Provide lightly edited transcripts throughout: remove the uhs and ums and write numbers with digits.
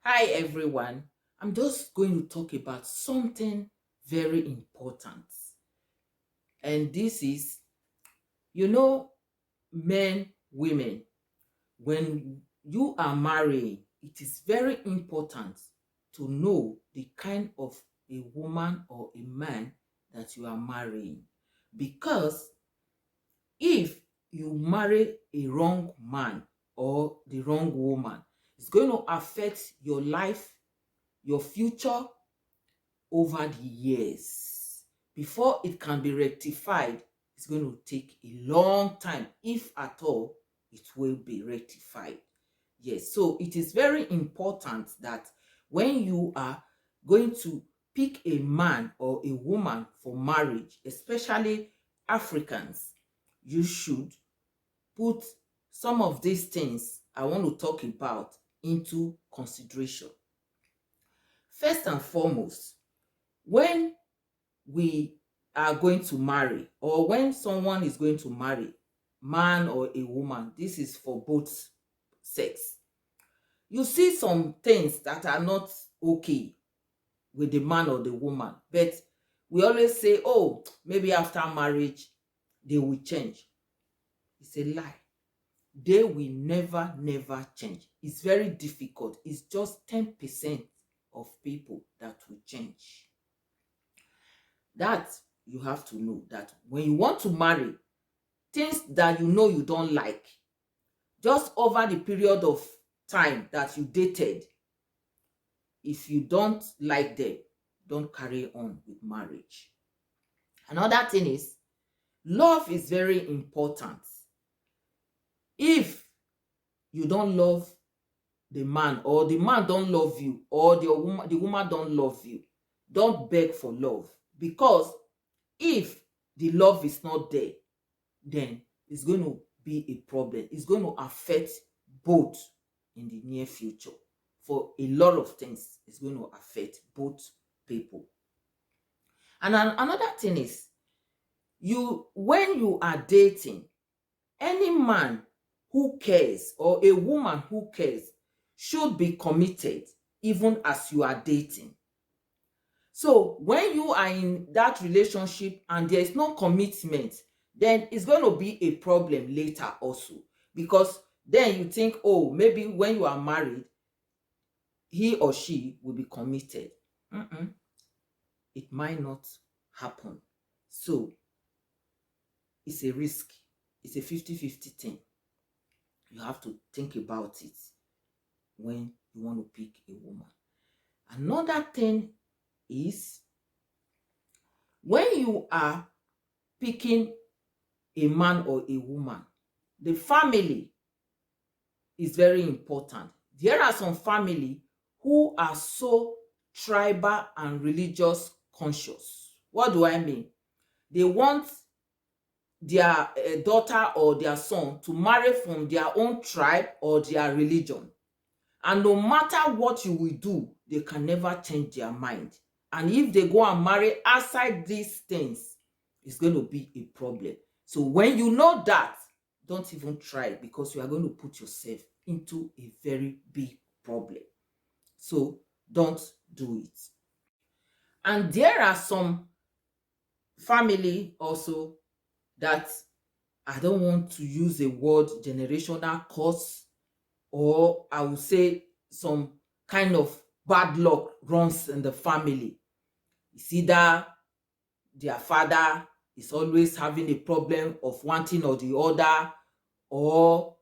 Hi everyone. I'm just going to talk about something very important. And this is, you know, men, women, when you are marrying, it is very important to know the kind of a woman or a man that you are marrying. Because if you marry a wrong man or the wrong woman, it's going to affect your life, your future, over the years. Before it can be rectified, it's going to take a long time, if at all it will be rectified. Yes, so it is very important that when you are going to pick a man or a woman for marriage, especially Africans, you should put some of these things I want to talk about into consideration. First and foremost, when we are going to marry, or when someone is going to marry, man or a woman, this is for both sex, you see some things that are not okay with the man or the woman, but we always say, oh, maybe after marriage they will change. It's a lie. They will never change. It's very difficult. It's just 10% of people that will change. That you have to know, that when you want to marry, things that you know you don't like, just over the period of time that you dated, if you don't like them, don't carry on with marriage. Another thing is, love is very important. If you don't love the man, or the man don't love you, or the woman don't love you, don't beg for love. Because if the love is not there, then it's going to be a problem. It's going to affect both in the near future. For a lot of things, it's going to affect both people. And another thing is, when you are dating, any man who cares or a woman who cares should be committed even as you are dating. So when you are in that relationship and there is no commitment, then it's going to be a problem later also. Because then you think, oh, maybe when you are married, he or she will be committed. Mm-mm. It might not happen. So it's a risk. It's a 50-50 thing. You have to think about it when you want to pick a woman. Another thing is, when you are picking a man or a woman, the family is very important. There are some family who are so tribal and religious conscious. What do I mean? They want their daughter or their son to marry from their own tribe or their religion. And no matter what you will do, they can never change their mind. And if they go and marry outside these things, it's going to be a problem. So when you know that, don't even try, because you are going to put yourself into a very big problem. So don't do it. And there are some family also that, I don't want to use the word generational curse, or I would say some kind of bad luck runs in the family. It's either their father is always having a problem of one thing or the other, or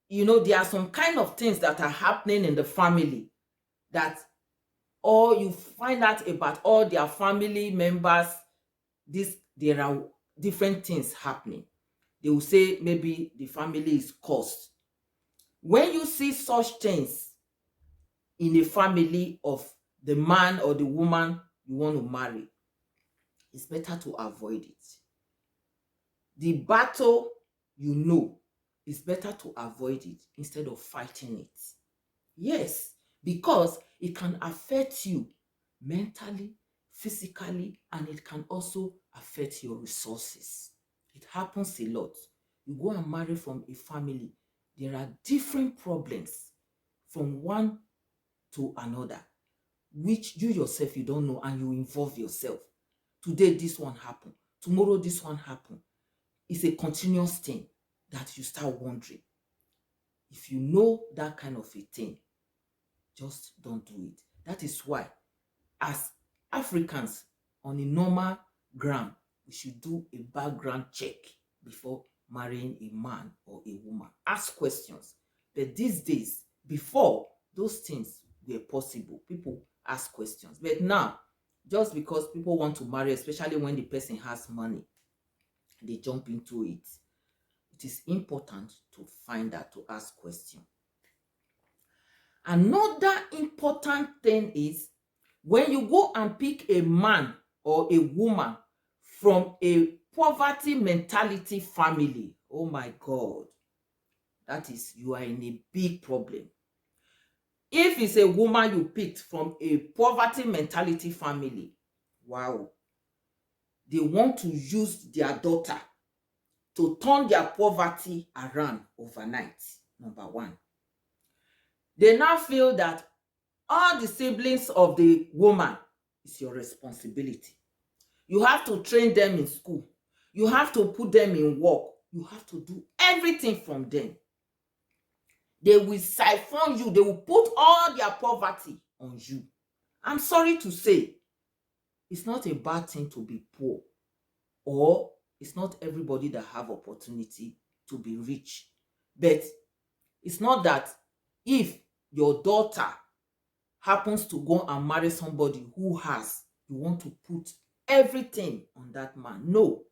there are some kind of things that are happening in the family, that, or you find out about all their family members, there are different things happening. They will say maybe the family is cursed. When you see such things in a family of the man or the woman you want to marry, it's better to avoid it. The battle, it's better to avoid it instead of fighting it. Yes, because it can affect you mentally, physically, and it can also affect your resources. It happens a lot. You go and marry from a family, there are different problems from one to another, which you yourself you don't know, and you involve yourself. Today this one happen, tomorrow this one happen. It's a continuous thing that you start wondering. If you know that kind of a thing, just don't do it. That is why, as Africans, on a normal ground, we should do a background check before marrying a man or a woman. Ask questions. But these days, before those things were possible, people ask questions. But now, just because people want to marry, especially when the person has money, they jump into it. It is important to find out, to ask questions. Another important thing is, when you go and pick a man or a woman from a poverty mentality family, oh my God, that is, you are in a big problem. If it's a woman you picked from a poverty mentality family, wow, they want to use their daughter to turn their poverty around overnight, number one. They now feel that all the siblings of the woman is your responsibility. You have to train them in school. You have to put them in work. You have to do everything from them. They will siphon you. They will put all their poverty on you. I'm sorry to say, it's not a bad thing to be poor, or it's not everybody that have opportunity to be rich. But it's not that if your daughter happens to go and marry somebody who has, you want to put everything on that man. No,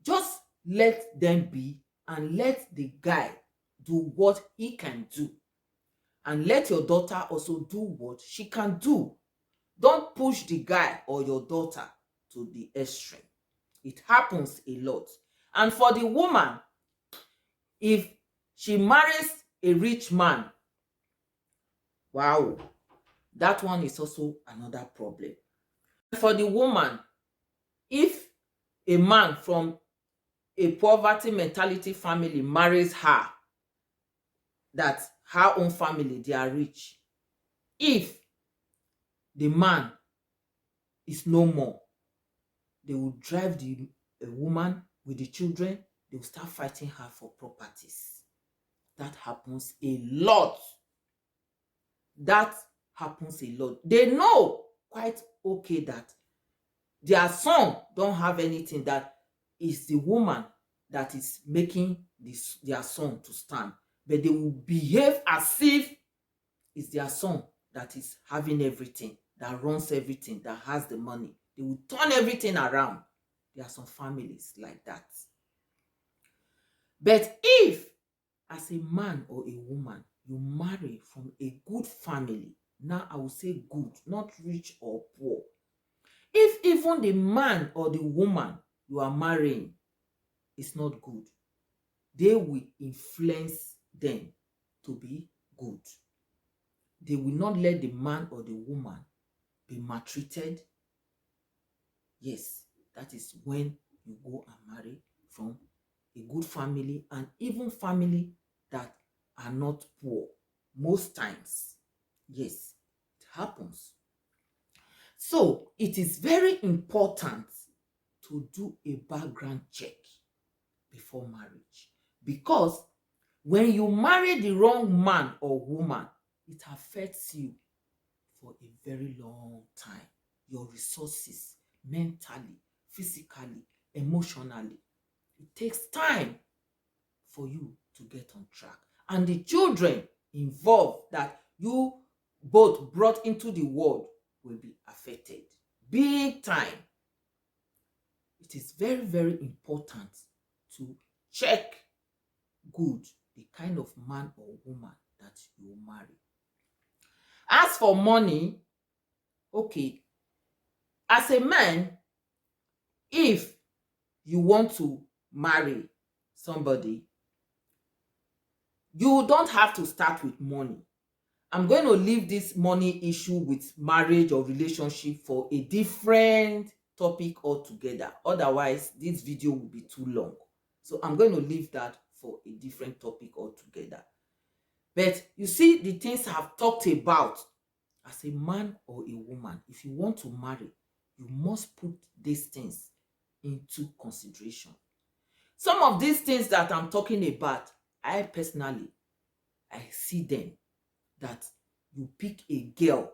just let them be, and let the guy do what he can do, and let your daughter also do what she can do. Don't push the guy or your daughter to the extreme. It happens a lot. And for the woman, if she marries a rich man, wow, that one is also another problem. For the woman, if a man from a poverty mentality family marries her, that her own family, they are rich, if the man is no more, they will drive the woman with the children, they will start fighting her for properties. That happens a lot. That happens a lot. They know quite okay that their son don't have anything, that is the woman that is making their son to stand. But they will behave as if it's their son that is having everything, that runs everything, that has the money. They will turn everything around. There are some families like that. But if, as a man or a woman, you marry from a good family, now I will say good, not rich or poor. If even the man or the woman you are marrying is not good, they will influence them to be good. They will not let the man or the woman be maltreated. Yes, that is when you go and marry from a good family, and even family that are not poor. Most times, yes, it happens. So it is very important to do a background check before marriage, because when you marry the wrong man or woman, it affects you for a very long time. Your resources, mentally, physically, emotionally. It takes time for you to get on track. And the children involved that you both brought into the world will be affected. Big time. It is very, very important to check good the kind of man or woman that you marry. As for money, okay, as a man, if you want to marry somebody, you don't have to start with money. I'm going to leave this money issue with marriage or relationship for a different topic altogether. Otherwise, this video will be too long. So I'm going to leave that for a different topic altogether. But you see, the things I've talked about, as a man or a woman, if you want to marry, you must put these things into consideration. Some of these things that I'm talking about, I personally, I see them that you pick a girl,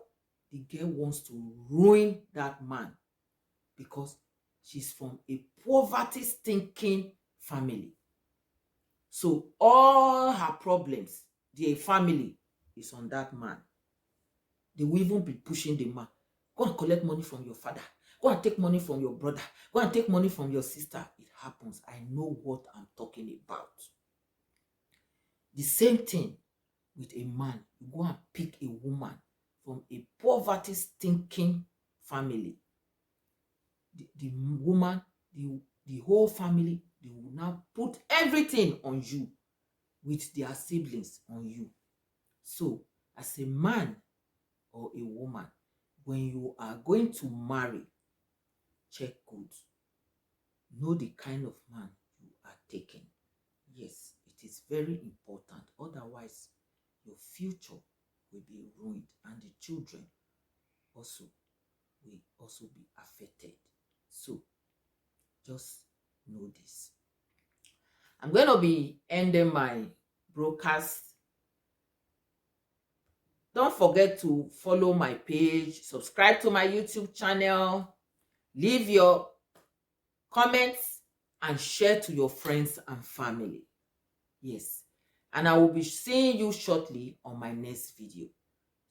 the girl wants to ruin that man because she's from a poverty-stinking family. So all her problems, their family is on that man. They will even be pushing the man. Go and collect money from your father. Go and take money from your brother. Go and take money from your sister. It happens. I know what I'm talking about. The same thing with a man. You go and pick a woman from a poverty-stinking family. The woman, the whole family, they will now put everything on you with their siblings on you. So, as a man or a woman, when you are going to marry, check good. Know the kind of man you are taking. Yes, it is very important. Otherwise, your future will be ruined and the children also will also be affected. So, just know this. I'm going to be ending my broadcast. Don't forget to follow my page, subscribe to my YouTube channel, leave your comments, and share to your friends and family. Yes. And I will be seeing you shortly on my next video.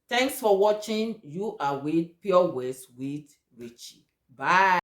Thanks for watching. You are with Pure West with Richie. Bye.